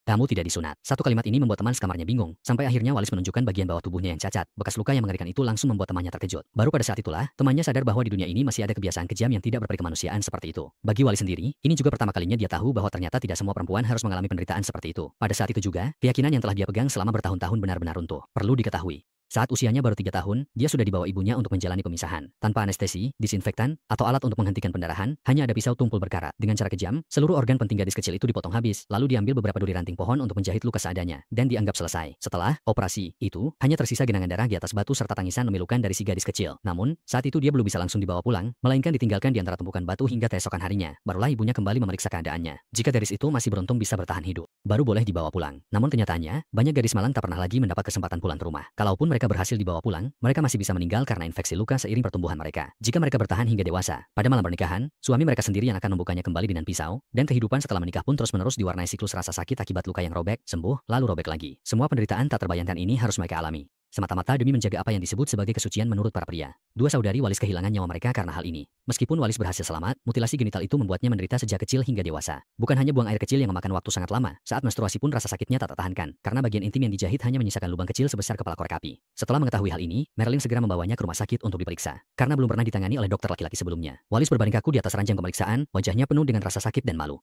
Kamu tidak disunat. Satu kalimat ini membuat teman sekamarnya bingung, sampai akhirnya Walis menunjukkan bagian bawah tubuhnya yang cacat. Bekas luka yang mengerikan itu langsung membuat temannya terkejut. Baru pada saat itulah, temannya sadar bahwa di dunia ini masih ada kebiasaan kejam yang tidak berperikemanusiaan seperti itu. Bagi Walis sendiri, ini juga pertama kalinya dia tahu bahwa ternyata tidak semua perempuan harus mengalami penderitaan seperti itu. Pada saat itu juga, keyakinan yang telah dia pegang selama bertahun-tahun benar-benar runtuh. Perlu diketahui, saat usianya baru 3 tahun, dia sudah dibawa ibunya untuk menjalani pemisahan. Tanpa anestesi, disinfektan, atau alat untuk menghentikan pendarahan, hanya ada pisau tumpul berkarat. Dengan cara kejam, seluruh organ penting gadis kecil itu dipotong habis, lalu diambil beberapa duri ranting pohon untuk menjahit luka seadanya, dan dianggap selesai. Setelah operasi itu, hanya tersisa genangan darah di atas batu serta tangisan memilukan dari si gadis kecil. Namun, saat itu dia belum bisa langsung dibawa pulang, melainkan ditinggalkan di antara tumpukan batu hingga keesokan harinya. Barulah ibunya kembali memeriksa keadaannya. Jika gadis itu masih beruntung bisa bertahan hidup, baru boleh dibawa pulang. Namun kenyataannya, banyak gadis malang tak pernah lagi mendapat kesempatan pulang ke rumah. Kalaupun mereka berhasil dibawa pulang, mereka masih bisa meninggal karena infeksi luka seiring pertumbuhan mereka. Jika mereka bertahan hingga dewasa, pada malam pernikahan, suami mereka sendiri yang akan membukanya kembali dengan pisau, dan kehidupan setelah menikah pun terus-menerus diwarnai siklus rasa sakit akibat luka yang robek, sembuh, lalu robek lagi. Semua penderitaan tak terbayangkan ini harus mereka alami, semata-mata demi menjaga apa yang disebut sebagai kesucian menurut para pria. Dua saudari Walis kehilangan nyawa mereka karena hal ini. Meskipun Walis berhasil selamat, mutilasi genital itu membuatnya menderita sejak kecil hingga dewasa. Bukan hanya buang air kecil yang memakan waktu sangat lama, saat menstruasi pun rasa sakitnya tak tertahankan, karena bagian intim yang dijahit hanya menyisakan lubang kecil sebesar kepala korek api. Setelah mengetahui hal ini, Marilyn segera membawanya ke rumah sakit untuk diperiksa. Karena belum pernah ditangani oleh dokter laki-laki sebelumnya. Walis berbaring kaku di atas ranjang pemeriksaan, wajahnya penuh dengan rasa sakit dan malu.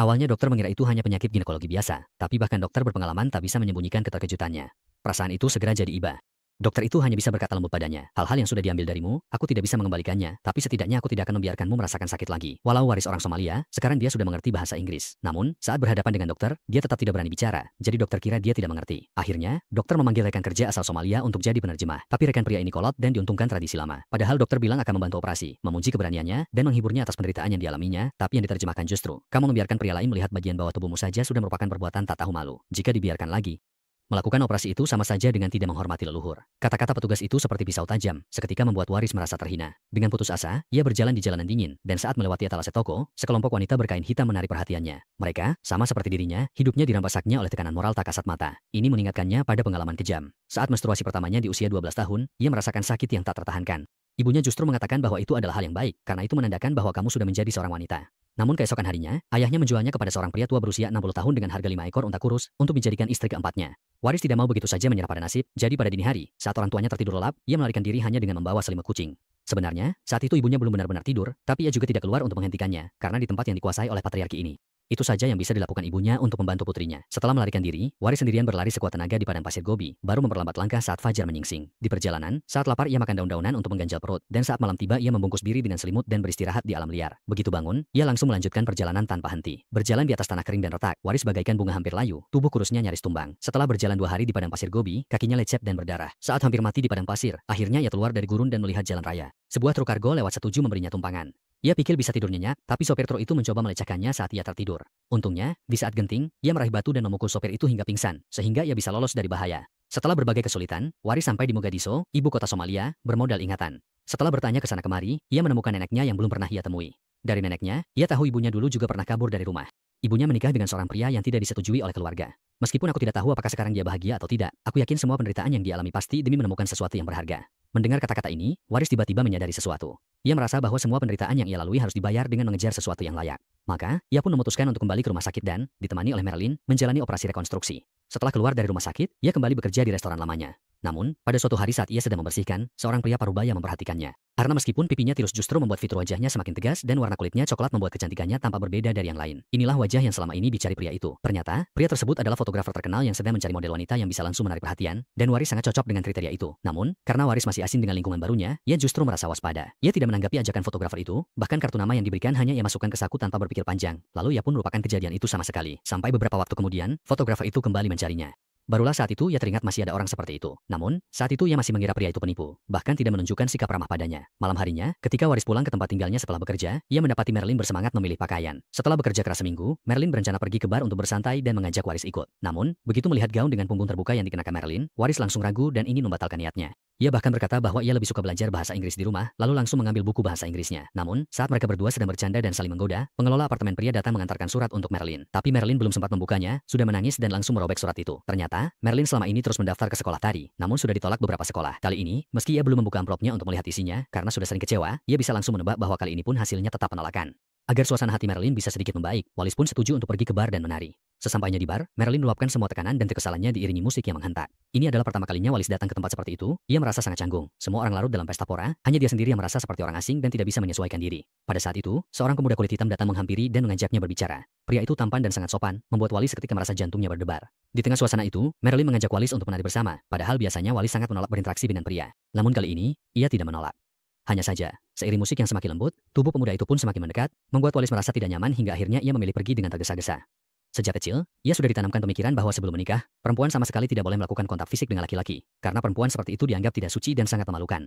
Awalnya dokter mengira itu hanya penyakit ginekologi biasa, tapi bahkan dokter berpengalaman tak bisa menyembunyikan keterkejutannya. Perasaan itu segera jadi iba. Dokter itu hanya bisa berkata lembut padanya, hal-hal yang sudah diambil darimu, aku tidak bisa mengembalikannya, tapi setidaknya aku tidak akan membiarkanmu merasakan sakit lagi. Walau Waris orang Somalia, sekarang dia sudah mengerti bahasa Inggris. Namun, saat berhadapan dengan dokter, dia tetap tidak berani bicara, jadi dokter kira dia tidak mengerti. Akhirnya, dokter memanggil rekan kerja asal Somalia untuk jadi penerjemah, tapi rekan pria ini kolot dan diuntungkan tradisi lama. Padahal dokter bilang akan membantu operasi, memuji keberaniannya, dan menghiburnya atas penderitaan yang dialaminya, tapi yang diterjemahkan justru, kamu membiarkan pria lain melihat bagian bawah tubuhmu saja sudah merupakan perbuatan tak tahu malu. Jika dibiarkan lagi, melakukan operasi itu sama saja dengan tidak menghormati leluhur. Kata-kata petugas itu seperti pisau tajam, seketika membuat Waris merasa terhina. Dengan putus asa, ia berjalan di jalanan dingin, dan saat melewati etalase toko, sekelompok wanita berkain hitam menarik perhatiannya. Mereka, sama seperti dirinya, hidupnya dirampasaknya oleh tekanan moral tak kasat mata. Ini mengingatkannya pada pengalaman kejam. Saat menstruasi pertamanya di usia 12 tahun, ia merasakan sakit yang tak tertahankan. Ibunya justru mengatakan bahwa itu adalah hal yang baik, karena itu menandakan bahwa kamu sudah menjadi seorang wanita. Namun keesokan harinya, ayahnya menjualnya kepada seorang pria tua berusia 60 tahun dengan harga 5 ekor unta kurus untuk dijadikan istri keempatnya. Waris tidak mau begitu saja menyerah pada nasib, jadi pada dini hari, saat orang tuanya tertidur lelap, ia melarikan diri hanya dengan membawa selimut kucing. Sebenarnya, saat itu ibunya belum benar-benar tidur, tapi ia juga tidak keluar untuk menghentikannya, karena di tempat yang dikuasai oleh patriarki ini. Itu saja yang bisa dilakukan ibunya untuk membantu putrinya. Setelah melarikan diri, Waris sendirian berlari sekuat tenaga di padang pasir Gobi, baru memperlambat langkah saat fajar menyingsing. Di perjalanan, saat lapar ia makan daun-daunan untuk mengganjal perut, dan saat malam tiba ia membungkus diri dengan selimut dan beristirahat di alam liar. Begitu bangun, ia langsung melanjutkan perjalanan tanpa henti. Berjalan di atas tanah kering dan retak, Waris bagaikan bunga hampir layu, tubuh kurusnya nyaris tumbang. Setelah berjalan 2 hari di padang pasir Gobi, kakinya lecet dan berdarah. Saat hampir mati di padang pasir, akhirnya ia keluar dari gurun dan melihat jalan raya. Sebuah truk kargo lewat setuju memberinya tumpangan. Ia pikir bisa tidur nyenyak, tapi sopir truk itu mencoba melecehkannya saat ia tertidur. Untungnya, di saat genting, ia meraih batu dan memukul sopir itu hingga pingsan, sehingga ia bisa lolos dari bahaya. Setelah berbagai kesulitan, Waris sampai di Mogadishu, ibu kota Somalia, bermodal ingatan. Setelah bertanya ke sana kemari, ia menemukan neneknya yang belum pernah ia temui. Dari neneknya, ia tahu ibunya dulu juga pernah kabur dari rumah. Ibunya menikah dengan seorang pria yang tidak disetujui oleh keluarga. Meskipun aku tidak tahu apakah sekarang dia bahagia atau tidak, aku yakin semua penderitaan yang dialami pasti demi menemukan sesuatu yang berharga. Mendengar kata-kata ini, Waris tiba-tiba menyadari sesuatu. Ia merasa bahwa semua penderitaan yang ia lalui harus dibayar dengan mengejar sesuatu yang layak. Maka, ia pun memutuskan untuk kembali ke rumah sakit dan, ditemani oleh Marilyn, menjalani operasi rekonstruksi. Setelah keluar dari rumah sakit, ia kembali bekerja di restoran lamanya. Namun, pada suatu hari saat ia sedang membersihkan, seorang pria parubaya memperhatikannya. Karena meskipun pipinya tirus justru membuat fitur wajahnya semakin tegas dan warna kulitnya coklat membuat kecantikannya tampak berbeda dari yang lain. Inilah wajah yang selama ini dicari pria itu. Ternyata, pria tersebut adalah fotografer terkenal yang sedang mencari model wanita yang bisa langsung menarik perhatian, dan Waris sangat cocok dengan kriteria itu. Namun, karena Waris masih asing dengan lingkungan barunya, ia justru merasa waspada. Ia tidak menanggapi ajakan fotografer itu, bahkan kartu nama yang diberikan hanya ia masukkan ke saku tanpa berpikir panjang. Lalu ia pun melupakan kejadian itu sama sekali. Sampai beberapa waktu kemudian, fotografer itu kembali mencarinya. Barulah saat itu ia teringat masih ada orang seperti itu. Namun, saat itu ia masih mengira pria itu penipu, bahkan tidak menunjukkan sikap ramah padanya. Malam harinya, ketika Waris pulang ke tempat tinggalnya setelah bekerja, ia mendapati Marilyn bersemangat memilih pakaian. Setelah bekerja keras seminggu, Marilyn berencana pergi ke bar untuk bersantai dan mengajak Waris ikut. Namun, begitu melihat gaun dengan punggung terbuka yang dikenakan Marilyn, Waris langsung ragu dan ingin membatalkan niatnya. Ia bahkan berkata bahwa ia lebih suka belajar bahasa Inggris di rumah, lalu langsung mengambil buku bahasa Inggrisnya. Namun, saat mereka berdua sedang bercanda dan saling menggoda, pengelola apartemen pria datang mengantarkan surat untuk Marilyn. Tapi Marilyn belum sempat membukanya, sudah menangis dan langsung merobek surat itu. Ternyata, Marilyn selama ini terus mendaftar ke sekolah tari, namun sudah ditolak beberapa sekolah. Kali ini, meski ia belum membuka amplopnya untuk melihat isinya, karena sudah sering kecewa, ia bisa langsung menebak bahwa kali ini pun hasilnya tetap penolakan. Agar suasana hati Marilyn bisa sedikit membaik, Wallace pun setuju untuk pergi ke bar dan menari. Sesampainya di bar, Marilyn meluapkan semua tekanan dan kekesalannya diiringi musik yang menghentak. Ini adalah pertama kalinya Wallace datang ke tempat seperti itu. Ia merasa sangat canggung. Semua orang larut dalam pesta pora, hanya dia sendiri yang merasa seperti orang asing dan tidak bisa menyesuaikan diri. Pada saat itu, seorang pemuda kulit hitam datang menghampiri dan mengajaknya berbicara. Pria itu tampan dan sangat sopan, membuat Wallace seketika merasa jantungnya berdebar. Di tengah suasana itu, Marilyn mengajak Wallace untuk menari bersama, padahal biasanya Wallace sangat menolak berinteraksi dengan pria. Namun kali ini, ia tidak menolak. Hanya saja, seiring musik yang semakin lembut, tubuh pemuda itu pun semakin mendekat, membuat Wallace merasa tidak nyaman hingga akhirnya ia memilih pergi dengan tergesa-gesa. Sejak kecil, ia sudah ditanamkan pemikiran bahwa sebelum menikah, perempuan sama sekali tidak boleh melakukan kontak fisik dengan laki-laki, karena perempuan seperti itu dianggap tidak suci dan sangat memalukan.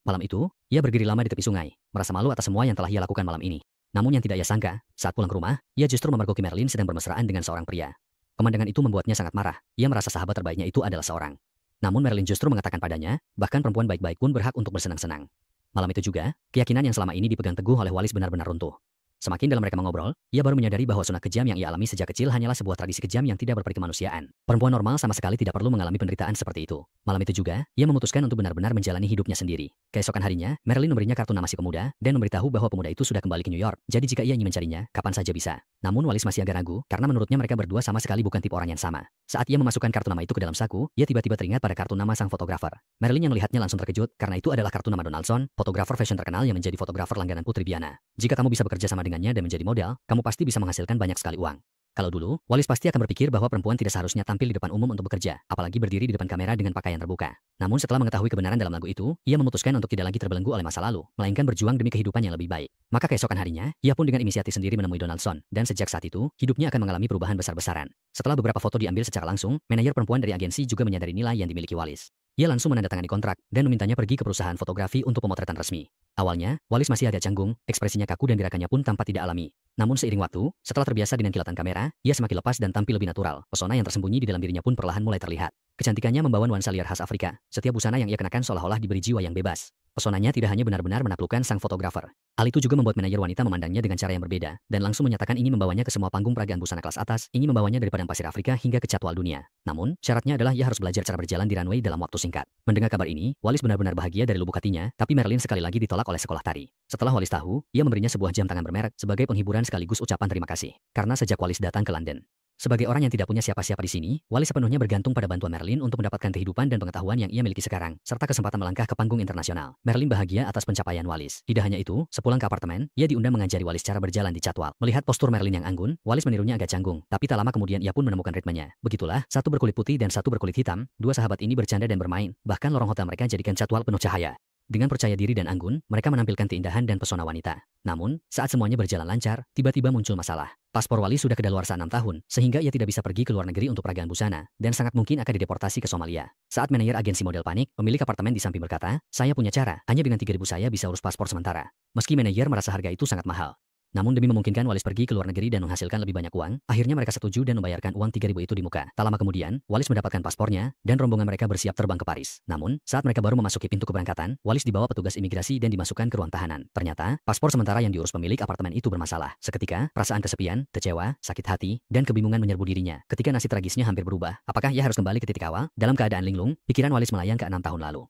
Malam itu, ia berdiri lama di tepi sungai, merasa malu atas semua yang telah ia lakukan malam ini. Namun yang tidak ia sangka, saat pulang ke rumah, ia justru memergoki Marilyn sedang bermesraan dengan seorang pria. Pemandangan itu membuatnya sangat marah, ia merasa sahabat terbaiknya itu adalah seorang. Namun Marilyn justru mengatakan padanya, bahkan perempuan baik-baik pun berhak untuk bersenang-senang. Malam itu juga, keyakinan yang selama ini dipegang teguh oleh Wallace benar-benar runtuh. Semakin dalam mereka mengobrol, ia baru menyadari bahwa sunat kejam yang ia alami sejak kecil hanyalah sebuah tradisi kejam yang tidak berperi kemanusiaan. Perempuan normal sama sekali tidak perlu mengalami penderitaan seperti itu. Malam itu juga, ia memutuskan untuk benar-benar menjalani hidupnya sendiri. Keesokan harinya, Marilyn memberinya kartu nama si pemuda dan memberitahu bahwa pemuda itu sudah kembali ke New York. Jadi jika ia ingin mencarinya, kapan saja bisa. Namun Wallace masih agak ragu karena menurutnya mereka berdua sama sekali bukan tipe orang yang sama. Saat ia memasukkan kartu nama itu ke dalam saku, ia tiba-tiba teringat pada kartu nama sang fotografer. Marilyn yang melihatnya langsung terkejut karena itu adalah kartu nama Donaldson, fotografer fashion terkenal yang menjadi fotografer langganan Putri Biana. Jika kamu bisa bekerja sama dengannya dan menjadi model, kamu pasti bisa menghasilkan banyak sekali uang. Kalau dulu, Wallace pasti akan berpikir bahwa perempuan tidak seharusnya tampil di depan umum untuk bekerja, apalagi berdiri di depan kamera dengan pakaian terbuka. Namun setelah mengetahui kebenaran dalam lagu itu, ia memutuskan untuk tidak lagi terbelenggu oleh masa lalu, melainkan berjuang demi kehidupan yang lebih baik. Maka keesokan harinya, ia pun dengan inisiatif sendiri menemui Donaldson, dan sejak saat itu, hidupnya akan mengalami perubahan besar-besaran. Setelah beberapa foto diambil secara langsung, manajer perempuan dari agensi juga menyadari nilai yang dimiliki Wallace. Ia langsung menandatangani kontrak dan memintanya pergi ke perusahaan fotografi untuk pemotretan resmi. Awalnya, Wallace masih agak canggung, ekspresinya kaku dan gerakannya pun tampak tidak alami. Namun seiring waktu, setelah terbiasa dengan kilatan kamera, ia semakin lepas dan tampil lebih natural. Pesona yang tersembunyi di dalam dirinya pun perlahan mulai terlihat. Kecantikannya membawa nuansa liar khas Afrika. Setiap busana yang ia kenakan seolah-olah diberi jiwa yang bebas. Pesonanya tidak hanya benar-benar menaklukkan sang fotografer. Hal itu juga membuat manajer wanita memandangnya dengan cara yang berbeda, dan langsung menyatakan ingin membawanya ke semua panggung peragaan busana kelas atas, ingin membawanya dari padang pasir Afrika hingga ke catwalk dunia. Namun, syaratnya adalah ia harus belajar cara berjalan di runway dalam waktu singkat. Mendengar kabar ini, Wallace benar-benar bahagia dari lubuk hatinya, tapi Marilyn sekali lagi ditolak oleh sekolah tari. Setelah Wallace tahu, ia memberinya sebuah jam tangan bermerek sebagai penghiburan sekaligus ucapan terima kasih. Karena sejak Wallace datang ke London, sebagai orang yang tidak punya siapa-siapa di sini, Wallace sepenuhnya bergantung pada bantuan Marilyn untuk mendapatkan kehidupan dan pengetahuan yang ia miliki sekarang, serta kesempatan melangkah ke panggung internasional. Marilyn bahagia atas pencapaian Wallace. Tidak hanya itu, sepulang ke apartemen, ia diundang mengajari Wallace cara berjalan di catwalk. Melihat postur Marilyn yang anggun, Wallace menirunya agak canggung, tapi tak lama kemudian ia pun menemukan ritmenya. Begitulah, satu berkulit putih dan satu berkulit hitam, dua sahabat ini bercanda dan bermain, bahkan lorong hotel mereka jadikan catwalk penuh cahaya. Dengan percaya diri dan anggun, mereka menampilkan keindahan dan pesona wanita. Namun, saat semuanya berjalan lancar, tiba-tiba muncul masalah. Paspor Wallace sudah kedaluarsa 6 tahun, sehingga ia tidak bisa pergi ke luar negeri untuk peragaan busana, dan sangat mungkin akan dideportasi ke Somalia. Saat manajer agensi model panik, pemilik apartemen di samping berkata, "Saya punya cara, hanya dengan 3.000 saya bisa urus paspor sementara." Meski manajer merasa harga itu sangat mahal. Namun demi memungkinkan Wallace pergi ke luar negeri dan menghasilkan lebih banyak uang, akhirnya mereka setuju dan membayarkan uang 3.000 itu di muka. Tak lama kemudian, Wallace mendapatkan paspornya, dan rombongan mereka bersiap terbang ke Paris. Namun, saat mereka baru memasuki pintu keberangkatan, Wallace dibawa petugas imigrasi dan dimasukkan ke ruang tahanan. Ternyata, paspor sementara yang diurus pemilik apartemen itu bermasalah. Seketika, perasaan kesepian, kecewa, sakit hati, dan kebingungan menyerbu dirinya. Ketika nasib tragisnya hampir berubah, apakah ia harus kembali ke titik awal? Dalam keadaan linglung, pikiran Wallace melayang ke 6 tahun lalu.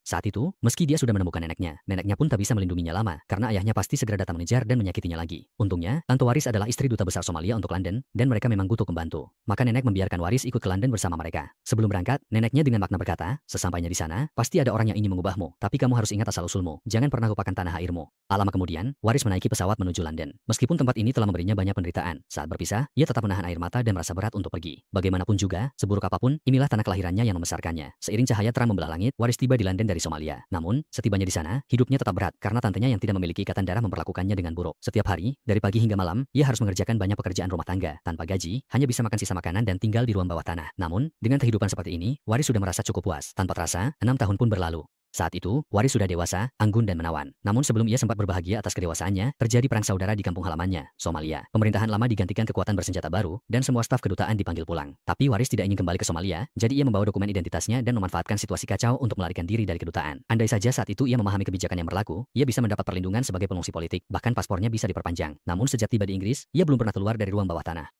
Saat itu, meski dia sudah menemukan neneknya pun tak bisa melindunginya lama, karena ayahnya pasti segera datang mengejar dan menyakitinya lagi. Untungnya, Tante Waris adalah istri duta besar Somalia untuk London, dan mereka memang butuh pembantu. Maka nenek membiarkan Waris ikut ke London bersama mereka. Sebelum berangkat, neneknya dengan makna berkata, "Sesampainya di sana, pasti ada orang yang ingin mengubahmu, tapi kamu harus ingat asal-usulmu, jangan pernah lupakan tanah airmu." Lama kemudian, Waris menaiki pesawat menuju London. Meskipun tempat ini telah memberinya banyak penderitaan, saat berpisah, ia tetap menahan air mata dan merasa berat untuk pergi. Bagaimanapun juga, seburuk apapun, inilah tanah kelahirannya yang membesarkannya. Seiring cahaya terang membelah langit, Waris tiba di London dari Somalia. Namun, setibanya di sana, hidupnya tetap berat karena tantenya yang tidak memiliki ikatan darah memperlakukannya dengan buruk. Setiap hari, dari pagi hingga malam, ia harus mengerjakan banyak pekerjaan rumah tangga tanpa gaji, hanya bisa makan sisa makanan dan tinggal di ruang bawah tanah. Namun, dengan kehidupan seperti ini, Waris sudah merasa cukup puas. Tanpa terasa, 6 tahun pun berlalu. Saat itu, Waris sudah dewasa, anggun dan menawan. Namun sebelum ia sempat berbahagia atas kedewasaannya, terjadi perang saudara di kampung halamannya, Somalia. Pemerintahan lama digantikan kekuatan bersenjata baru, dan semua staf kedutaan dipanggil pulang. Tapi Waris tidak ingin kembali ke Somalia, jadi ia membawa dokumen identitasnya dan memanfaatkan situasi kacau untuk melarikan diri dari kedutaan. Andai saja saat itu ia memahami kebijakan yang berlaku, ia bisa mendapat perlindungan sebagai pengungsi politik, bahkan paspornya bisa diperpanjang. Namun sejak tiba di Inggris, ia belum pernah keluar dari ruang bawah tanah.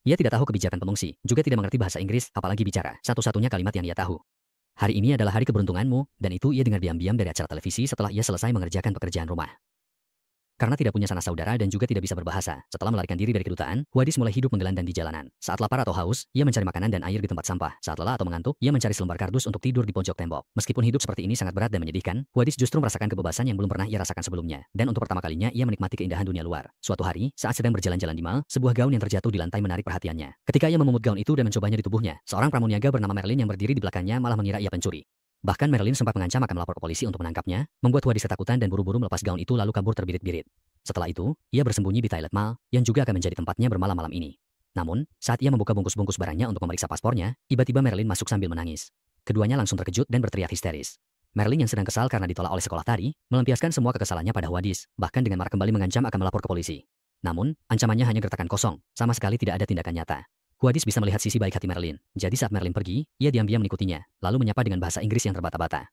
Ia tidak tahu kebijakan pengungsi, juga tidak mengerti bahasa Inggris, apalagi bicara. Satu-satunya kalimat yang ia tahu, "Hari ini adalah hari keberuntunganmu," dan itu ia dengar diam-diam dari acara televisi setelah ia selesai mengerjakan pekerjaan rumah. Karena tidak punya sanak saudara dan juga tidak bisa berbahasa, setelah melarikan diri dari kedutaan, Huadis mulai hidup menggelandang di jalanan. Saat lapar atau haus, ia mencari makanan dan air di tempat sampah. Saat lelah atau mengantuk, ia mencari selembar kardus untuk tidur di pojok tembok. Meskipun hidup seperti ini sangat berat dan menyedihkan, Huadis justru merasakan kebebasan yang belum pernah ia rasakan sebelumnya. Dan untuk pertama kalinya ia menikmati keindahan dunia luar. Suatu hari, saat sedang berjalan-jalan di mal, sebuah gaun yang terjatuh di lantai menarik perhatiannya. Ketika ia memumut gaun itu dan mencobanya di tubuhnya, seorang pramuniaga bernama Merlin yang berdiri di belakangnya malah mengira ia pencuri. Bahkan Merlin sempat mengancam akan melapor ke polisi untuk menangkapnya, membuat Huadis ketakutan dan buru-buru melepas gaun itu lalu kabur terbirit-birit. Setelah itu, ia bersembunyi di toilet mal, yang juga akan menjadi tempatnya bermalam malam ini. Namun, saat ia membuka bungkus-bungkus barangnya untuk memeriksa paspornya, tiba-tiba Merlin masuk sambil menangis. Keduanya langsung terkejut dan berteriak histeris. Merlin yang sedang kesal karena ditolak oleh sekolah tari, melampiaskan semua kekesalannya pada Huadis, bahkan dengan marah kembali mengancam akan melapor ke polisi. Namun, ancamannya hanya gertakan kosong, sama sekali tidak ada tindakan nyata. Huadis bisa melihat sisi baik hati Merlin, jadi saat Merlin pergi, ia diam-diam mengikutinya, lalu menyapa dengan bahasa Inggris yang terbata-bata.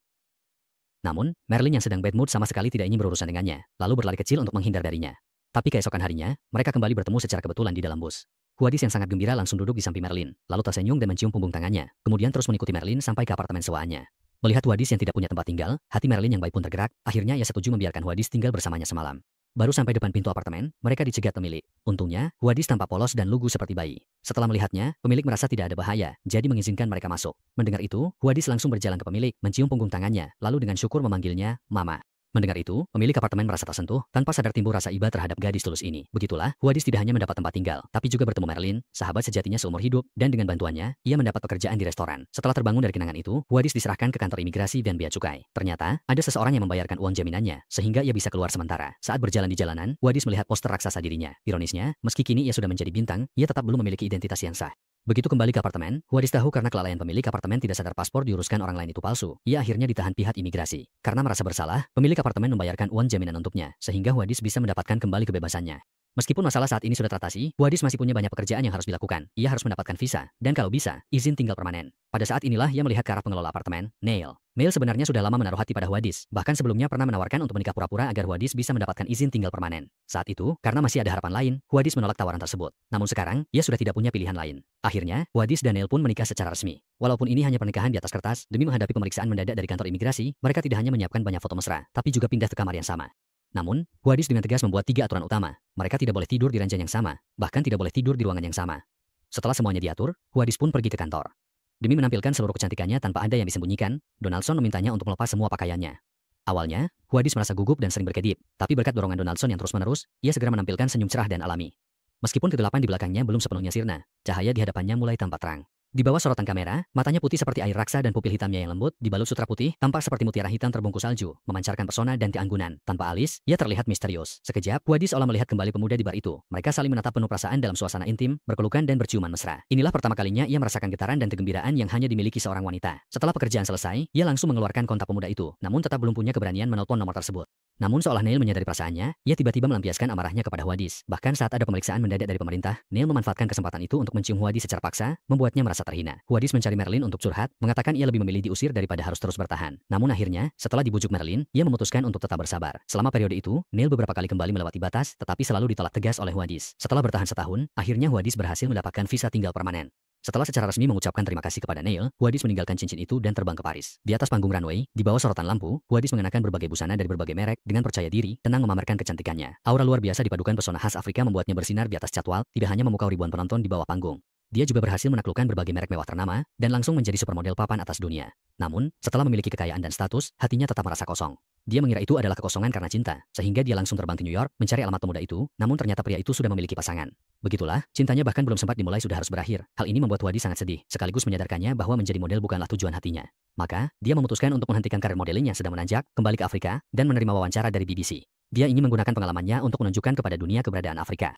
Namun, Merlin yang sedang bad mood sama sekali tidak ingin berurusan dengannya, lalu berlari kecil untuk menghindar darinya. Tapi keesokan harinya, mereka kembali bertemu secara kebetulan di dalam bus. Huadis yang sangat gembira langsung duduk di samping Merlin, lalu tersenyum dan mencium punggung tangannya, kemudian terus mengikuti Merlin sampai ke apartemen sewaannya. Melihat Huadis yang tidak punya tempat tinggal, hati Merlin yang baik pun tergerak, akhirnya ia setuju membiarkan Huadis tinggal bersamanya semalam. Baru sampai depan pintu apartemen, mereka dicegat pemilik. Untungnya, Huadis tampak polos dan lugu seperti bayi. Setelah melihatnya, pemilik merasa tidak ada bahaya, jadi mengizinkan mereka masuk. Mendengar itu, Huadis langsung berjalan ke pemilik, mencium punggung tangannya, lalu dengan syukur memanggilnya, Mama. Mendengar itu, pemilik apartemen merasa tersentuh, tanpa sadar timbul rasa iba terhadap gadis tulus ini. Begitulah, Huadis tidak hanya mendapat tempat tinggal, tapi juga bertemu Merlin, sahabat sejatinya seumur hidup, dan dengan bantuannya, ia mendapat pekerjaan di restoran. Setelah terbangun dari kenangan itu, Huadis diserahkan ke kantor imigrasi dan bea cukai. Ternyata, ada seseorang yang membayarkan uang jaminannya, sehingga ia bisa keluar sementara. Saat berjalan di jalanan, Huadis melihat poster raksasa dirinya. Ironisnya, meski kini ia sudah menjadi bintang, ia tetap belum memiliki identitas yang sah. Begitu kembali ke apartemen, Huadis tahu karena kelalaian pemilik apartemen tidak sadar paspor diuruskan orang lain itu palsu. Ia akhirnya ditahan pihak imigrasi. Karena merasa bersalah, pemilik apartemen membayarkan uang jaminan untuknya, sehingga Huadis bisa mendapatkan kembali kebebasannya. Meskipun masalah saat ini sudah teratasi, Huadis masih punya banyak pekerjaan yang harus dilakukan. Ia harus mendapatkan visa, dan kalau bisa, izin tinggal permanen. Pada saat inilah ia melihat ke arah pengelola apartemen, Neil. Neil sebenarnya sudah lama menaruh hati pada Huadis, bahkan sebelumnya pernah menawarkan untuk menikah pura-pura agar Huadis bisa mendapatkan izin tinggal permanen. Saat itu, karena masih ada harapan lain, Huadis menolak tawaran tersebut. Namun sekarang, ia sudah tidak punya pilihan lain. Akhirnya, Huadis dan Neil pun menikah secara resmi. Walaupun ini hanya pernikahan di atas kertas, demi menghadapi pemeriksaan mendadak dari kantor imigrasi, mereka tidak hanya menyiapkan banyak foto mesra, tapi juga pindah ke kamar yang sama. Namun, Huadis dengan tegas membuat 3 aturan utama. Mereka tidak boleh tidur di ranjang yang sama, bahkan tidak boleh tidur di ruangan yang sama. Setelah semuanya diatur, Huadis pun pergi ke kantor. Demi menampilkan seluruh kecantikannya tanpa ada yang disembunyikan, Donaldson memintanya untuk melepas semua pakaiannya. Awalnya, Huadis merasa gugup dan sering berkedip, tapi berkat dorongan Donaldson yang terus-menerus, ia segera menampilkan senyum cerah dan alami. Meskipun kegelapan di belakangnya belum sepenuhnya sirna, cahaya di hadapannya mulai tampak terang. Di bawah sorotan kamera, matanya putih seperti air raksa dan pupil hitamnya yang lembut, dibalut sutra putih, tampak seperti mutiara hitam terbungkus salju, memancarkan pesona dan keanggunan. Tanpa alis, ia terlihat misterius. Sekejap, Huadis seolah melihat kembali pemuda di bar itu. Mereka saling menatap penuh perasaan dalam suasana intim, berpelukan dan berciuman mesra. Inilah pertama kalinya ia merasakan getaran dan kegembiraan yang hanya dimiliki seorang wanita. Setelah pekerjaan selesai, ia langsung mengeluarkan kontak pemuda itu, namun tetap belum punya keberanian menelpon nomor tersebut. Namun seolah Neil menyadari perasaannya, ia tiba-tiba melampiaskan amarahnya kepada Huadis. Bahkan saat ada pemeriksaan mendadak dari pemerintah, Neil memanfaatkan kesempatan itu untuk mencium Huadis secara paksa, membuatnya merasa terhina. Huadis mencari Merlin untuk curhat, mengatakan ia lebih memilih diusir daripada harus terus bertahan. Namun akhirnya, setelah dibujuk Merlin, ia memutuskan untuk tetap bersabar. Selama periode itu, Neil beberapa kali kembali melewati batas, tetapi selalu ditolak tegas oleh Huadis. Setelah bertahan setahun, akhirnya Huadis berhasil mendapatkan visa tinggal permanen. Setelah secara resmi mengucapkan terima kasih kepada Neil, Huadis meninggalkan cincin itu dan terbang ke Paris. Di atas panggung runway, di bawah sorotan lampu, Huadis mengenakan berbagai busana dari berbagai merek, dengan percaya diri, tenang memamerkan kecantikannya. Aura luar biasa dipadukan pesona khas Afrika membuatnya bersinar di atas catwalk, tidak hanya memukau ribuan penonton di bawah panggung. Dia juga berhasil menaklukkan berbagai merek mewah ternama, dan langsung menjadi supermodel papan atas dunia. Namun, setelah memiliki kekayaan dan status, hatinya tetap merasa kosong. Dia mengira itu adalah kekosongan karena cinta, sehingga dia langsung terbang ke New York, mencari alamat pemuda itu, namun ternyata pria itu sudah memiliki pasangan. Begitulah, cintanya bahkan belum sempat dimulai sudah harus berakhir. Hal ini membuat Huadis sangat sedih, sekaligus menyadarkannya bahwa menjadi model bukanlah tujuan hatinya. Maka, dia memutuskan untuk menghentikan karir modeling yang sedang menanjak, kembali ke Afrika, dan menerima wawancara dari BBC. Dia ingin menggunakan pengalamannya untuk menunjukkan kepada dunia keberadaan Afrika.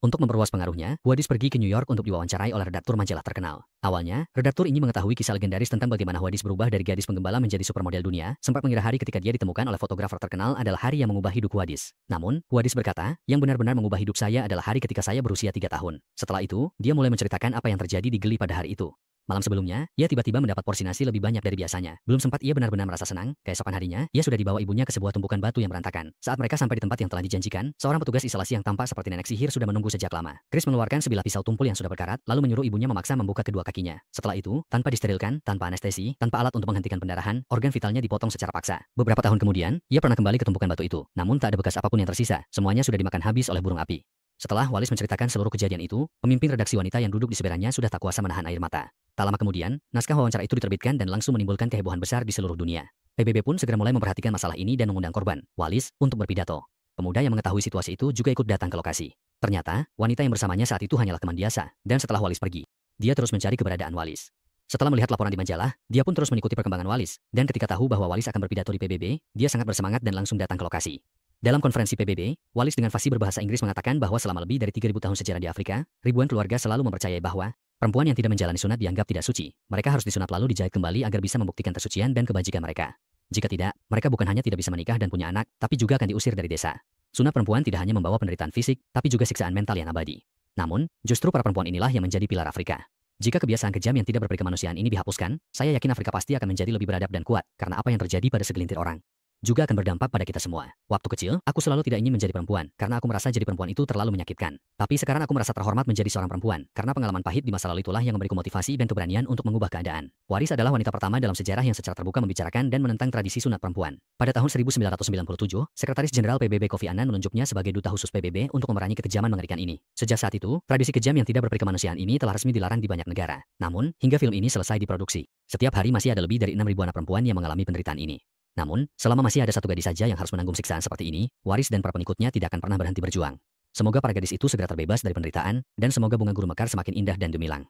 Untuk memperluas pengaruhnya, Huadis pergi ke New York untuk diwawancarai oleh redaktur majalah terkenal. Awalnya, redaktur ingin mengetahui kisah legendaris tentang bagaimana Huadis berubah dari gadis penggembala menjadi supermodel dunia, sempat mengira hari ketika dia ditemukan oleh fotografer terkenal adalah hari yang mengubah hidup Huadis. Namun, Huadis berkata, yang benar-benar mengubah hidup saya adalah hari ketika saya berusia 3 tahun. Setelah itu, dia mulai menceritakan apa yang terjadi di Gili pada hari itu. Malam sebelumnya, ia tiba-tiba mendapat porsi nasi lebih banyak dari biasanya. Belum sempat ia benar-benar merasa senang, keesokan harinya, ia sudah dibawa ibunya ke sebuah tumpukan batu yang berantakan. Saat mereka sampai di tempat yang telah dijanjikan, seorang petugas isolasi yang tampak seperti nenek sihir sudah menunggu sejak lama. Chris mengeluarkan sebilah pisau tumpul yang sudah berkarat, lalu menyuruh ibunya memaksa membuka kedua kakinya. Setelah itu, tanpa disterilkan, tanpa anestesi, tanpa alat untuk menghentikan pendarahan, organ vitalnya dipotong secara paksa. Beberapa tahun kemudian, ia pernah kembali ke tumpukan batu itu, namun tak ada bekas apapun yang tersisa. Semuanya sudah dimakan habis oleh burung api. Setelah Wallace menceritakan seluruh kejadian itu, pemimpin redaksi wanita yang duduk di seberangnya sudah tak kuasa menahan air mata. Tak lama kemudian, naskah wawancara itu diterbitkan dan langsung menimbulkan kehebohan besar di seluruh dunia. PBB pun segera mulai memperhatikan masalah ini dan mengundang korban, Wallace, untuk berpidato. Pemuda yang mengetahui situasi itu juga ikut datang ke lokasi. Ternyata, wanita yang bersamanya saat itu hanyalah teman biasa, dan setelah Wallace pergi, dia terus mencari keberadaan Wallace. Setelah melihat laporan di majalah, dia pun terus mengikuti perkembangan Wallace, dan ketika tahu bahwa Wallace akan berpidato di PBB, dia sangat bersemangat dan langsung datang ke lokasi. Dalam konferensi PBB, Wallace dengan fasih berbahasa Inggris mengatakan bahwa selama lebih dari 3.000 tahun sejarah di Afrika, ribuan keluarga selalu mempercayai bahwa perempuan yang tidak menjalani sunat dianggap tidak suci. Mereka harus disunat lalu dijahit kembali agar bisa membuktikan kesucian dan kebajikan mereka. Jika tidak, mereka bukan hanya tidak bisa menikah dan punya anak, tapi juga akan diusir dari desa. Sunat perempuan tidak hanya membawa penderitaan fisik, tapi juga siksaan mental yang abadi. Namun, justru para perempuan inilah yang menjadi pilar Afrika. Jika kebiasaan kejam yang tidak berperikemanusiaan ini dihapuskan, saya yakin Afrika pasti akan menjadi lebih beradab dan kuat, karena apa yang terjadi pada segelintir orang juga akan berdampak pada kita semua. Waktu kecil, aku selalu tidak ingin menjadi perempuan, karena aku merasa jadi perempuan itu terlalu menyakitkan. Tapi sekarang aku merasa terhormat menjadi seorang perempuan, karena pengalaman pahit di masa lalu itulah yang memberiku motivasi dan keberanian untuk mengubah keadaan. Waris adalah wanita pertama dalam sejarah yang secara terbuka membicarakan dan menentang tradisi sunat perempuan. Pada tahun 1997, Sekretaris Jenderal PBB Kofi Annan menunjuknya sebagai duta khusus PBB untuk memerangi kekejaman mengerikan ini. Sejak saat itu, tradisi kejam yang tidak berperikemanusiaan ini telah resmi dilarang di banyak negara. Namun, hingga film ini selesai diproduksi, setiap hari masih ada lebih dari 6.000 anak perempuan yang mengalami penderitaan ini. Namun, selama masih ada satu gadis saja yang harus menanggung siksaan seperti ini, Waris dan para pengikutnya tidak akan pernah berhenti berjuang. Semoga para gadis itu segera terbebas dari penderitaan, dan semoga bunga guru mekar semakin indah dan gemilang.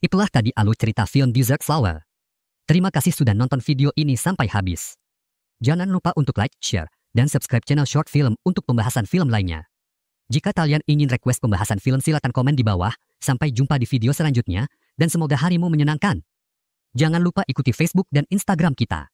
Itulah tadi alur cerita film Desert Flower. Terima kasih sudah nonton video ini sampai habis. Jangan lupa untuk like, share, dan subscribe channel Short Film untuk pembahasan film lainnya. Jika kalian ingin request pembahasan film silakan komen di bawah. Sampai jumpa di video selanjutnya, dan semoga harimu menyenangkan. Jangan lupa ikuti Facebook dan Instagram kita.